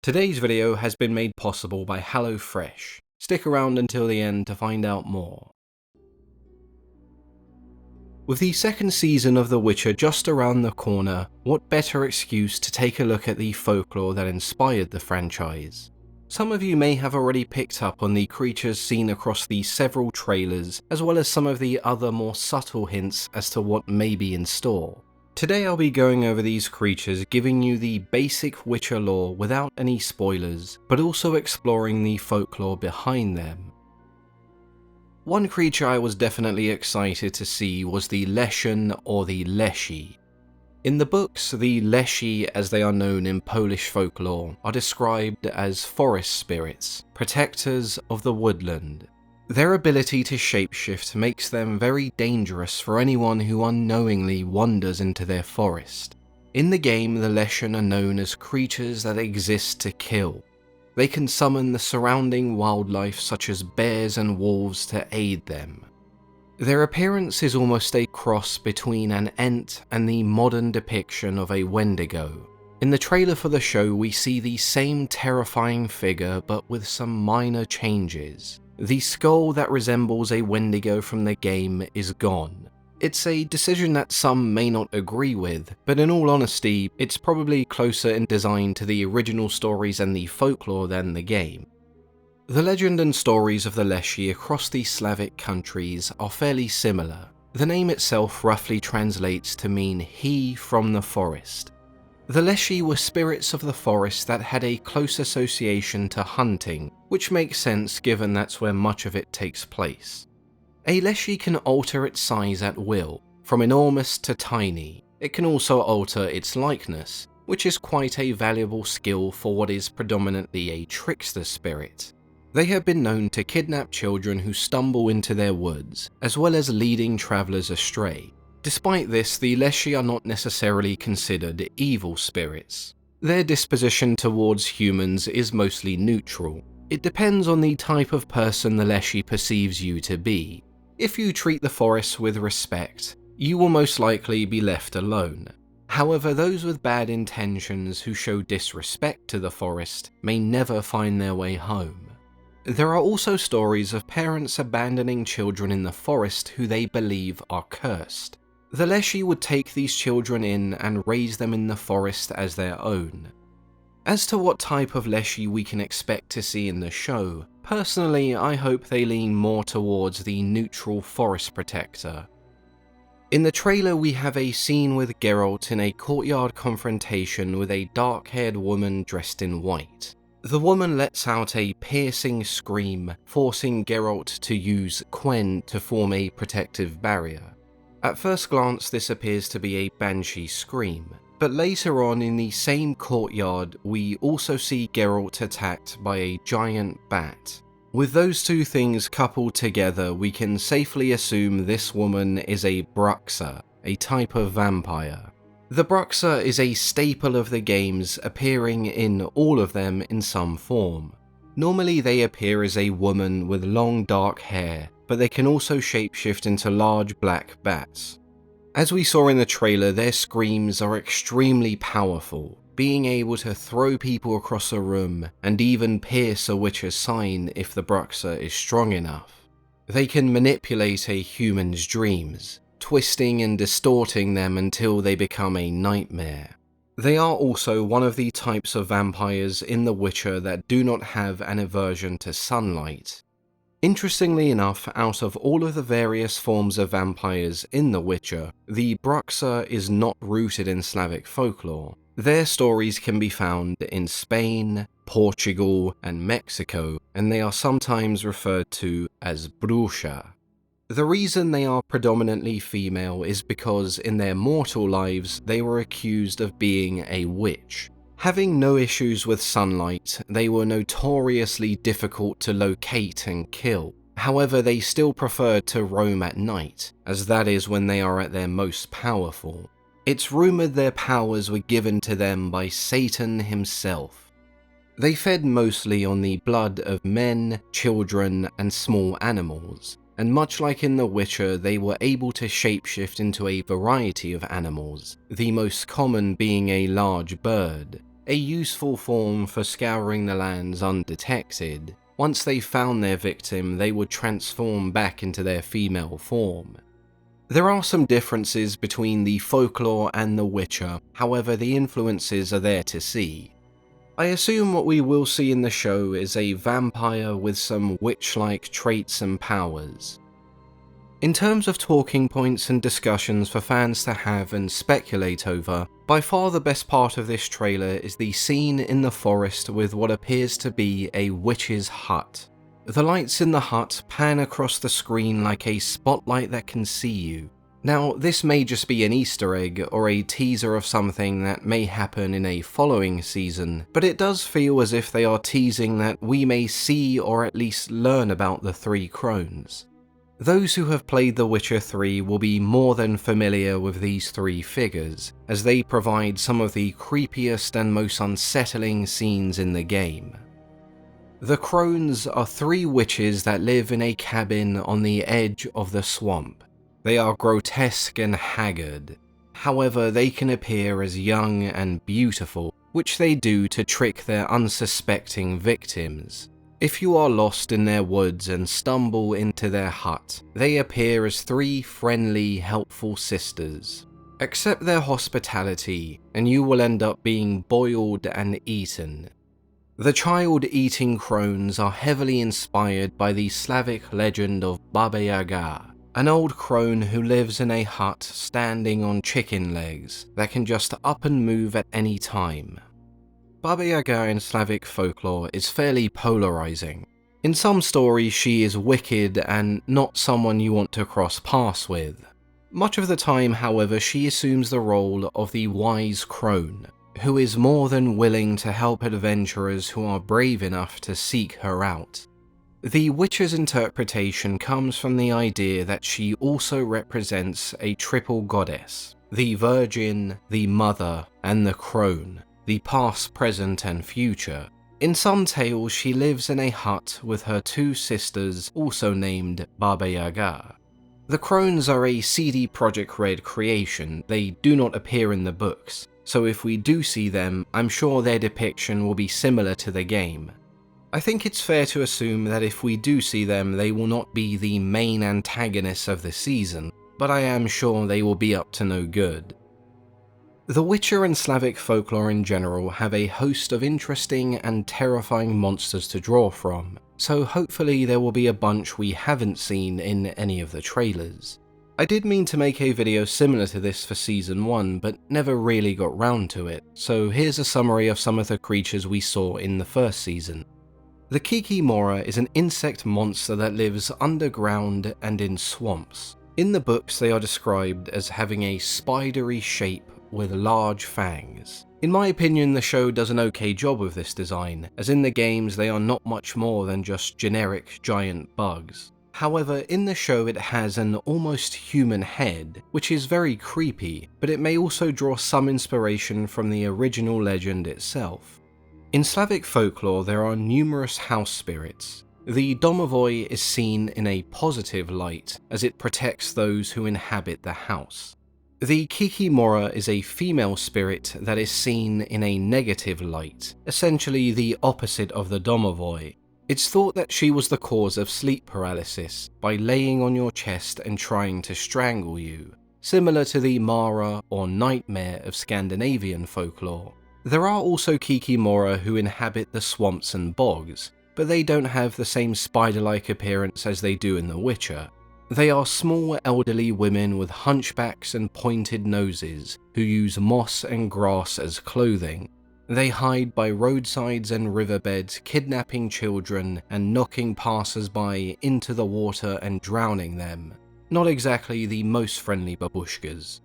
Today's video has been made possible by HelloFresh. Stick around until the end to find out more. With the second season of The Witcher just around the corner, what better excuse to take a look at the folklore that inspired the franchise? Some of you may have already picked up on the creatures seen across the several trailers, as well as some of the other more subtle hints as to what may be in store. Today I'll be going over these creatures, giving you the basic Witcher lore without any spoilers, but also exploring the folklore behind them. One creature I was definitely excited to see was the Leshen or the Leshy. In the books, the Leshy, as they are known in Polish folklore, are described as forest spirits, protectors of the woodland. Their ability to shapeshift makes them very dangerous for anyone who unknowingly wanders into their forest. In the game, the Leshen are known as creatures that exist to kill. They can summon the surrounding wildlife such as bears and wolves to aid them. Their appearance is almost a cross between an Ent and the modern depiction of a Wendigo. In the trailer for the show, we see the same terrifying figure but with some minor changes. The skull that resembles a Wendigo from the game is gone. It's a decision that some may not agree with, but in all honesty, it's probably closer in design to the original stories and the folklore than the game. The legend and stories of the Leshy across the Slavic countries are fairly similar. The name itself roughly translates to mean he from the forest. The Leshy were spirits of the forest that had a close association to hunting, which makes sense given that's where much of it takes place. A Leshy can alter its size at will, from enormous to tiny. It can also alter its likeness, which is quite a valuable skill for what is predominantly a trickster spirit. They have been known to kidnap children who stumble into their woods, as well as leading travelers astray. Despite this, the Leshy are not necessarily considered evil spirits. Their disposition towards humans is mostly neutral. It depends on the type of person the Leshy perceives you to be. If you treat the forest with respect, you will most likely be left alone. However, those with bad intentions who show disrespect to the forest may never find their way home. There are also stories of parents abandoning children in the forest who they believe are cursed. The Leshy would take these children in and raise them in the forest as their own. As to what type of Leshy we can expect to see in the show, personally I hope they lean more towards the neutral forest protector. In the trailer we have a scene with Geralt in a courtyard confrontation with a dark-haired woman dressed in white. The woman lets out a piercing scream, forcing Geralt to use Quen to form a protective barrier. At first glance this appears to be a banshee scream, but later on in the same courtyard we also see Geralt attacked by a giant bat. With those two things coupled together, we can safely assume this woman is a Bruxa, a type of vampire. The Bruxa is a staple of the games, appearing in all of them in some form. Normally they appear as a woman with long dark hair, but they can also shapeshift into large black bats. As we saw in the trailer, their screams are extremely powerful, being able to throw people across a room and even pierce a witcher's sign if the Bruxa is strong enough. They can manipulate a human's dreams, twisting and distorting them until they become a nightmare. They are also one of the types of vampires in The Witcher that do not have an aversion to sunlight. Interestingly enough, out of all of the various forms of vampires in The Witcher, the Bruxa is not rooted in Slavic folklore. Their stories can be found in Spain, Portugal, and Mexico, and they are sometimes referred to as Bruxa. The reason they are predominantly female is because in their mortal lives they were accused of being a witch. Having no issues with sunlight, they were notoriously difficult to locate and kill. However, they still preferred to roam at night, as that is when they are at their most powerful. It's rumoured their powers were given to them by Satan himself. They fed mostly on the blood of men, children, and small animals, and much like in The Witcher, they were able to shapeshift into a variety of animals, the most common being a large bird. a useful form for scouring the lands undetected. Once they found their victim, they would transform back into their female form. There are some differences between the folklore and The Witcher, however the influences are there to see. I assume what we will see in the show is a vampire with some witch-like traits and powers. In terms of talking points and discussions for fans to have and speculate over, by far the best part of this trailer is the scene in the forest with what appears to be a witch's hut. The lights in the hut pan across the screen like a spotlight that can see you. Now, this may just be an Easter egg or a teaser of something that may happen in a following season, but it does feel as if they are teasing that we may see or at least learn about the three Crones. Those who have played The Witcher 3 will be more than familiar with these three figures, as they provide some of the creepiest and most unsettling scenes in the game. The Crones are three witches that live in a cabin on the edge of the swamp. They are grotesque and haggard. However, they can appear as young and beautiful, which they do to trick their unsuspecting victims. If you are lost in their woods and stumble into their hut, they appear as three friendly, helpful sisters. Accept their hospitality, and you will end up being boiled and eaten. The child-eating crones are heavily inspired by the Slavic legend of Baba Yaga, an old crone who lives in a hut standing on chicken legs that can just up and move at any time. Baba Yaga in Slavic folklore is fairly polarizing. In some stories she is wicked and not someone you want to cross paths with. Much of the time, however, she assumes the role of the wise crone, who is more than willing to help adventurers who are brave enough to seek her out. The Witcher's interpretation comes from the idea that she also represents a triple goddess, the Virgin, the Mother, and the Crone, the past, present, and future. In some tales, she lives in a hut with her two sisters, also named Baba Yaga. The Crones are a CD Projekt Red creation. They do not appear in the books, so if we do see them, I'm sure their depiction will be similar to the game. I think it's fair to assume that if we do see them, they will not be the main antagonists of the season, but I am sure they will be up to no good. The Witcher and Slavic folklore in general have a host of interesting and terrifying monsters to draw from, so hopefully there will be a bunch we haven't seen in any of the trailers. I did mean to make a video similar to this for Season 1, but never really got round to it, so here's a summary of some of the creatures we saw in the first season. The Kikimora is an insect monster that lives underground and in swamps. In the books they are described as having a spidery shape with large fangs. In my opinion, the show does an okay job of this design, as in the games they are not much more than just generic giant bugs. However, in the show it has an almost human head, which is very creepy, but it may also draw some inspiration from the original legend itself. In Slavic folklore there are numerous house spirits. The domovoi is seen in a positive light, as it protects those who inhabit the house. The Kikimora is a female spirit that is seen in a negative light, essentially the opposite of the domovoi. It's thought that she was the cause of sleep paralysis by laying on your chest and trying to strangle you, similar to the Mara or nightmare of Scandinavian folklore. There are also Kikimora who inhabit the swamps and bogs, but they don't have the same spider-like appearance as they do in The Witcher. They are small elderly women with hunchbacks and pointed noses who use moss and grass as clothing. They hide by roadsides and riverbeds, kidnapping children and knocking passers-by into the water and drowning them. Not exactly the most friendly babushkas.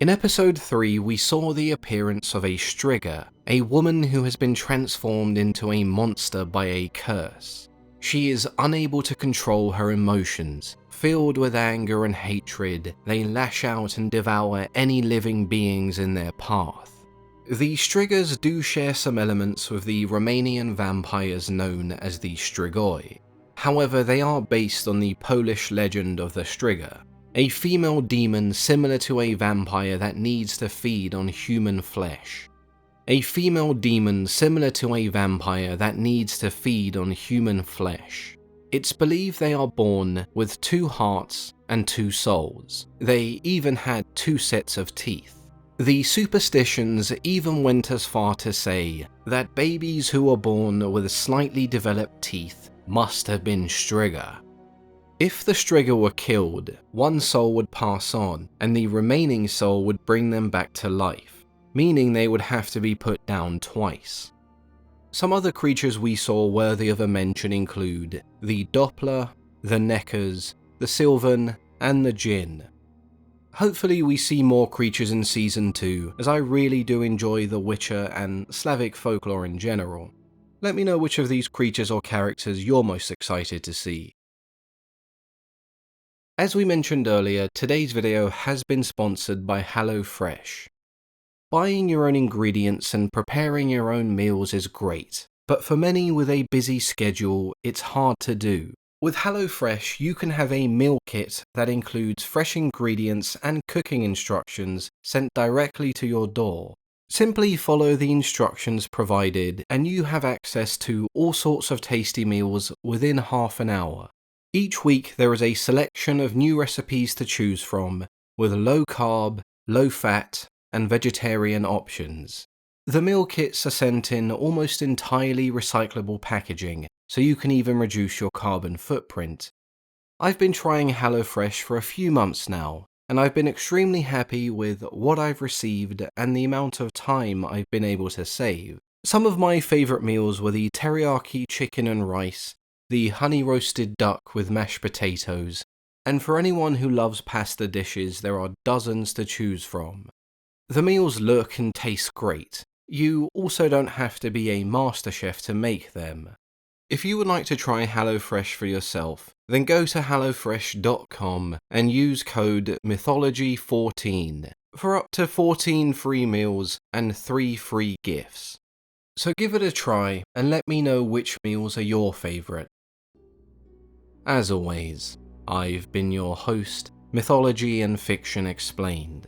In episode 3 we saw the appearance of a Striga, a woman who has been transformed into a monster by a curse. She is unable to control her emotions. Filled with anger and hatred, they lash out and devour any living beings in their path. The Strigas do share some elements with the Romanian vampires known as the Strigoi. However, they are based on the Polish legend of the Striga, a female demon similar to a vampire that needs to feed on human flesh. a female demon similar to a vampire that needs to feed on human flesh. It's believed they are born with 2 hearts and 2 souls. They even had 2 sets of teeth. The superstitions even went as far to say that babies who were born with slightly developed teeth must have been Striga. If the Striga were killed, one soul would pass on, and the remaining soul would bring them back to life, meaning they would have to be put down twice. Some other creatures we saw worthy of a mention include the Doppler, the Neckers, the Sylvan, and the Djinn. Hopefully we see more creatures in Season 2, as I really do enjoy The Witcher and Slavic folklore in general. Let me know which of these creatures or characters you're most excited to see. As we mentioned earlier, today's video has been sponsored by HelloFresh. Buying your own ingredients and preparing your own meals is great, but for many with a busy schedule, it's hard to do. With HelloFresh, you can have a meal kit that includes fresh ingredients and cooking instructions sent directly to your door. Simply follow the instructions provided and you have access to all sorts of tasty meals within half an hour. Each week there is a selection of new recipes to choose from, with low carb, low fat, and vegetarian options. The meal kits are sent in almost entirely recyclable packaging, so you can even reduce your carbon footprint. I've been trying HelloFresh for a few months now, and I've been extremely happy with what I've received and the amount of time I've been able to save. Some of my favourite meals were the teriyaki chicken and rice, the honey roasted duck with mashed potatoes, and for anyone who loves pasta dishes, there are dozens to choose from. The meals look and taste great. You also don't have to be a master chef to make them. If you would like to try HelloFresh for yourself, then go to hellofresh.com and use code Mythology14 for up to 14 free meals and 3 free gifts. So give it a try and let me know which meals are your favourite. As always, I've been your host, Mythology and Fiction Explained.